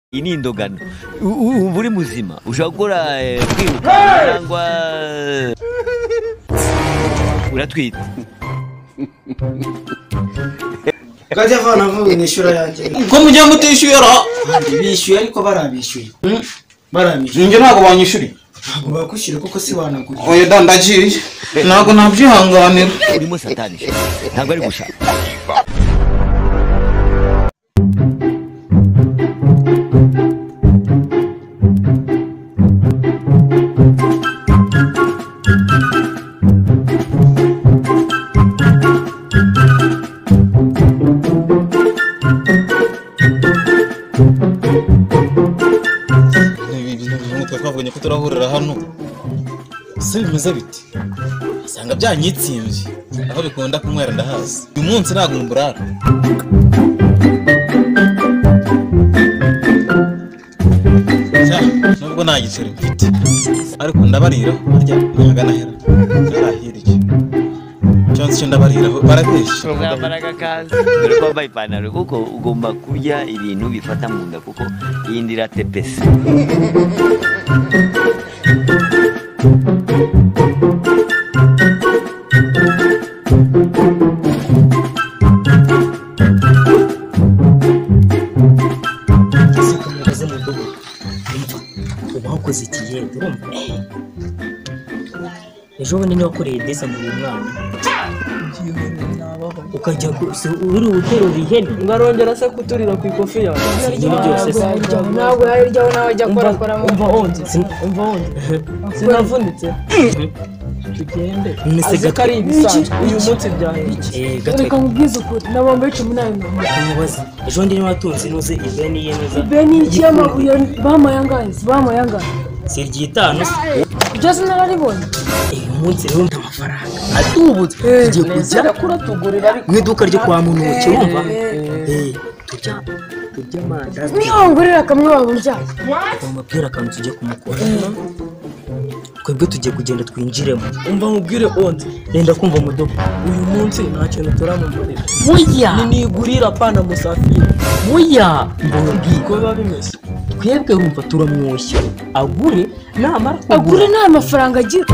Ini indogano uri muzima ushobora kwiruka cyangwa uratwita Kajya vana vuga nishura yake ko mujya mutishyura bishyuye ariko barabishyuye njye ntago banyishyuri ntabwo bakwishyura kuko si wanagura oya dandagiye ntago nabyihanganira urimo satani ntabwo ari gushaka twavuganye ko turahurira hano se bimeze biti asanga byanyitsimvye aho bikunda kunywera ndahazi uyu munsi ntago mburara nubwo nta giceri mfite ariko ndabarira harya ntagana hera narahiriye cyangwa se ndabarira barabeshya uzambaraga kazi uri kwambaye ipantaro kuko ugomba kurya ibintu bifata mu nda kuko iyi ndira tepese ubakoze ikiye urumva ejo bundi niba koreye desa mu mwana ukajya uri uterura ihene ngarongera se kuturira ku ikofi yawe ibintu byose ntabwo yariryaho nawe ajya akora umva onze sinavunitse tugende azi ko ari ibisanzwe uyu munsi byahinduye reka nkubwize ukuri nabomba 18 umubaza ejo ndi watunze inoze ibeni yemeza ibeni y'amabuye bamayanganye si ryitanu byose nararibonye uyu munsi rero nta mafaranga atubutse tugiye kujya kuratugurira mu iduka ryo kwa muntu cyumva tujya amandazi nihongurira kamwe wabunjya umubwira akantu tujye kumukora twebwe tugiye kugenda twinjiremo umva nkubwire onze renda kumva mudogo uyu munsi nta kintu turamumurira muya ninigurira pana musafiri muya mbongi ko biba bimeze twebwe rumva turamwoshya agure namara agure nta mafaranga agira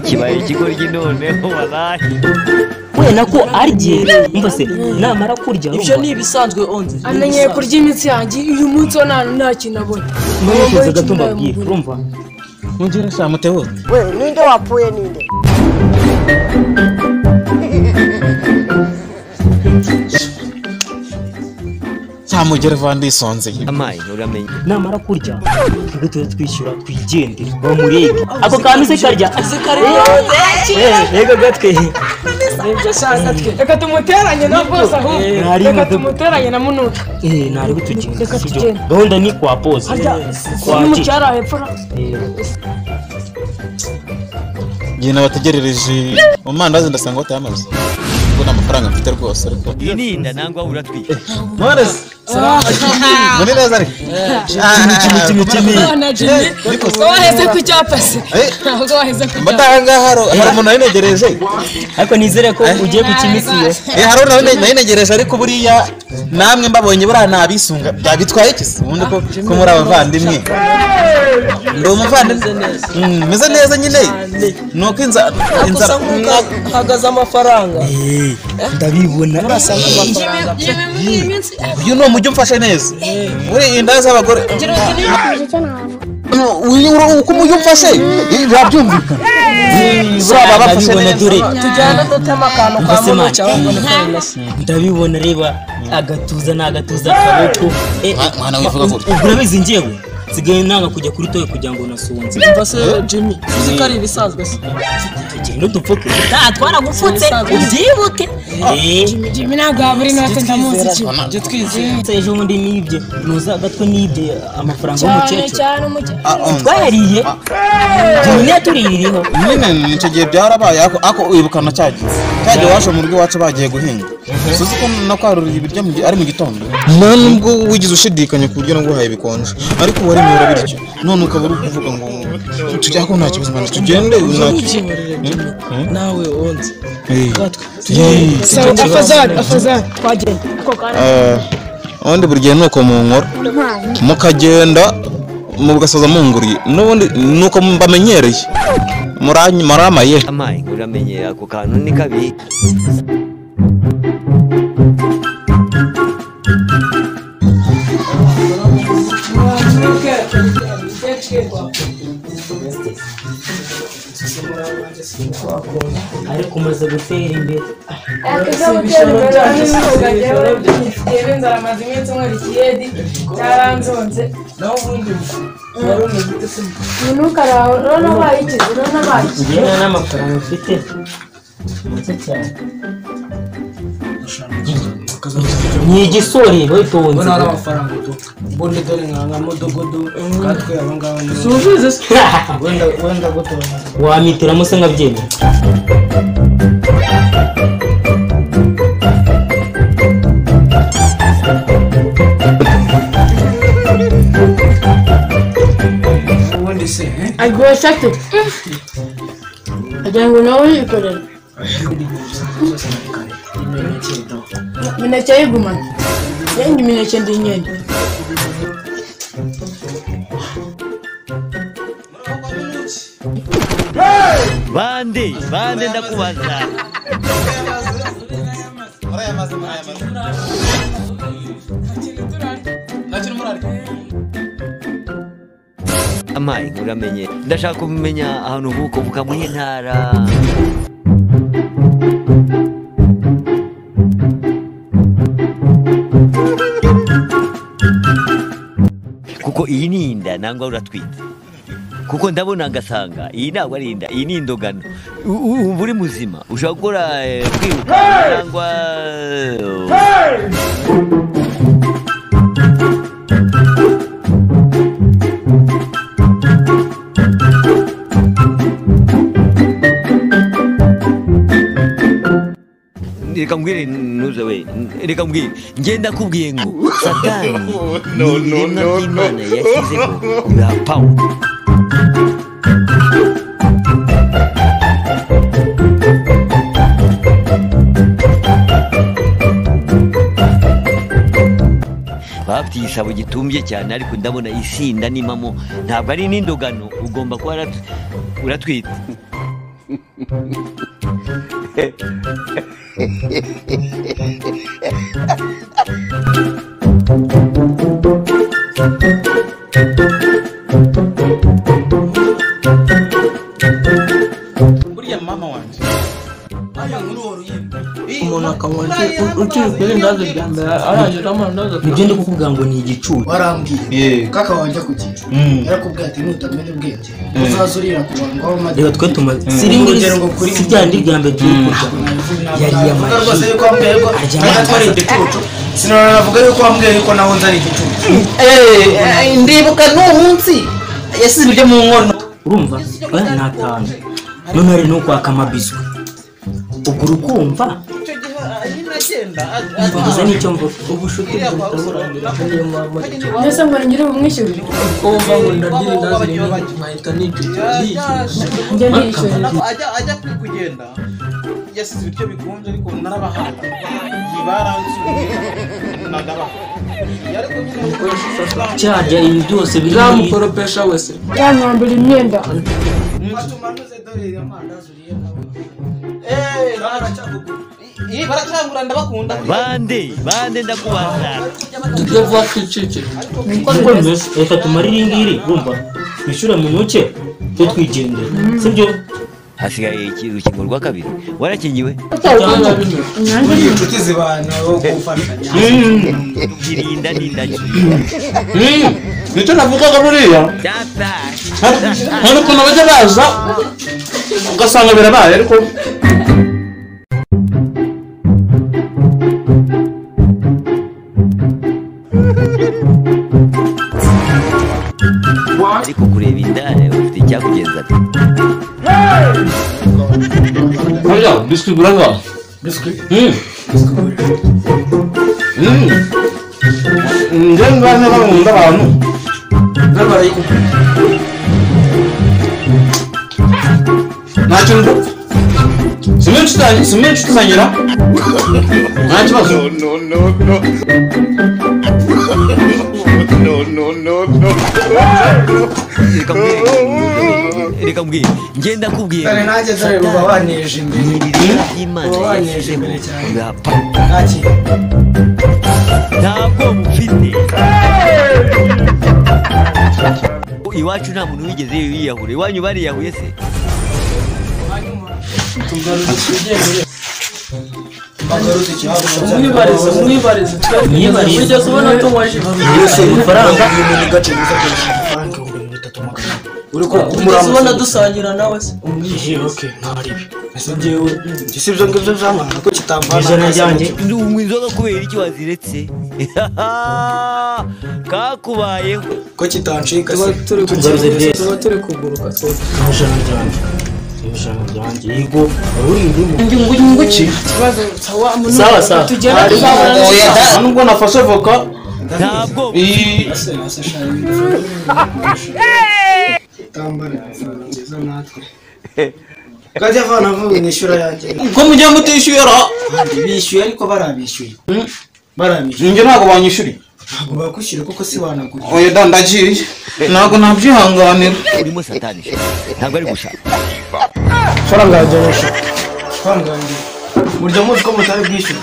kibaye ikigoryi noneho wallahi we nako arye umva se namara kurya ibyo ni ibisanzwe onze amenyeye kurya imitsi yanjye uyu munsi nta kintu abona mwese gato mbabwira urumva ngira sha mutewo we ninde wapfuye ninde cyamugere vandi sonzeye amayi uramenye namara kurya twebwe tuze twishyura twigendere bamureke ako kantu se karya rega gatwe reka tumuteranye na boss aho reka tumuteranye na munuka ntari butugenda gahunda ni kwa pose kwa mucyara hepfo ngiye nabategerereje umandazi ndasanga batamaze ubona amafaranga mfite rwose ariko ininda nangwa uratwita Morris muri neza ari niko waheze ku cyapase ntabwo waheze ku mbadanga hari umuntu ayinegereje ariko nizere ko ugiye gukimisiyo hari umuntu ayinegereje ariko buriya namwe mbabonye buriya nabisunga byabitwaye kisi ubundi ko muri abavandimwe ndi umuvandimwe meze neza nyine nuko inzara hagaze amafaranga ndabibona urasanga amafaranga uyu ni umujyi umfashe neza muri inda z'abagore uko umujyi umfashe birabyumvikana baba bafashe neza tujyana dutema akantu kwa muntu cyangwa ndabibona reba agatuza n'agatuza akaboko mwana wivuga gutya urabizi njyewe sigaye nanga kujya kuri toye kugira ngo nasunze umva se Jimmy uzi ko ari ibisanzwe se tugenda dupfuke twaragupfutse ubyibuke Jimmy ntabwo wabura inote ndamuzi iki ibyo twizeye ejo bundi nibye nuzagatwe nibye amafaranga y'umukecuru cyane umukecuru twayariye Jimmy yatuririyeho nyine nicyo gihe byarabaye ako wibukana cyagiye waje mu rugo iwacu bagiye guhinga suzi ko nakwaruriye ibiryo ari mu gitondo nta nubwo wigize ushidikanya ku buryo naguhaye bikonje ariko wari mwera bityo none ukaba uri kuvuga ngo tujya ko nta kibazo mana tugende nawe wonze afazari twagenda ubundi buri gihe nuko mu nkora mukagenda mugasoza munguriye n'ubundi nuko mbamenyereye muramaye amaye uramenyera ako kantu ni kabi ariko umaze gutera imbere njyewe n'amafaranga mfite make cyane ni igisori witonze Bona amafaranga bonde dore nka modogodo katwe abangaba subize wenda gutora wamitiramo se nkabyemera ubundi se agiye shate agira ngo nawe yikorere mineke yigumana yengi mineke ndi nyene bande ndakubaza amaye uramenye ndashaka kumenya ahantu uvuka uvuka muri ntara kuko iyi ni inda nangwa uratwite kuko ndabona ngasanga iyi ntabwo ari inda iyi ni indogano ubu uri muzima ushobora gukora kwiruka cyangwa reka mbwire ntuze we reka mbwire ngenda kubwiye ngo satani ni ibiremwa by'imana yashyizeho bya pawu bafite igisabo gitumbye cyane ariko ndabona isinda n'imamo ntabwo ari n'indogano ugomba kuba uratwite buriya mama wanje umuntu akabona ukiri kuri ndazo bya mbere arangije amandazo nibyo ndi kuvuga ngo ni igicucu warambwiye kaka wanjye kugira yarakubwiye ati nutamenya ubwenge uzaza urira kubangaho maze reka twe tumaze si ryandi rya mbere turi kurya yariye rwose amaji yuko wambwiye ko ari igicucu sinanavuga yuko wambwiye yuko naho nzari igicucu ndibuka n'uwo munsi yasize ibiryo mu nkono urumva ni atanu none hari no kwaka amabiswi ubwo urukumva mvuze n'icyo mvuga ubushuti butaburangira niyo mpamvu mbese ngo ngire bumwishyurire ko wumva ngo ndagira indazi nkahita nijya njye nishyurire ajya kugenda yasize ibiryo bikonje ariko narabahaye cyajya ibi byose biri zamukoropesha wese yamwambura imyenda baracangura ndabakunda bande ndakubaza tujye vuba twicikire uko bimeze reka tumarire iri ngiri urumva twishyura mu ntoki twe twigendera sibyo hasigaye urukingo rwa kabiri warakingiwe inshuti zibana gufashanya irinda n'indagi nicyo navugaga buriya hari ukuntu bajya baza ugasanga birabaye ariko ariko kureba inda ufite icyakugenza ati Oya, biscuit buranga. Biscuit? Njye ngane nkunda abantu. N'abari Ntacyo ngo. Simenshi tuzanyira. Nta kibazo. reka mbwira ngenda kubwira dore nanjye dore uba waneje imbere y'Imana waneje imbere cyane urapfa ntaki ntabwo mufite iwacu nta muntu wigeze yiyahura iwanyu bariyahuye se mwibarize ugeze ubona tunywaje amafaranga uri ugeze ubona dusangira nawe se okay ntaribi ese njyewe si ibyo ngibyo by'amahanga ko kitambana ijana ryanjye unywa inzoga kubera iki waziretse kakubayeho ko kitancika tuba se turi kuguruka twese ijana ryanjye yego urindimo nguki sawa sawa Oya, nubwo nafashe voka. ntabwo tambara nziza natwe kajya avana avuga inyishyura yanjye Ko mujya mutishyura. bishyuye ariko barabishyuye Njye ntabwo banyishyuriye. ntabwo bakwishyura kuko si wanagura Oya, ndagiye. Ntabwo nabyihanganira. urimo satani ntabwo ari gushaka faranga yanjye twanganje burya muzi ko mutari bwishyura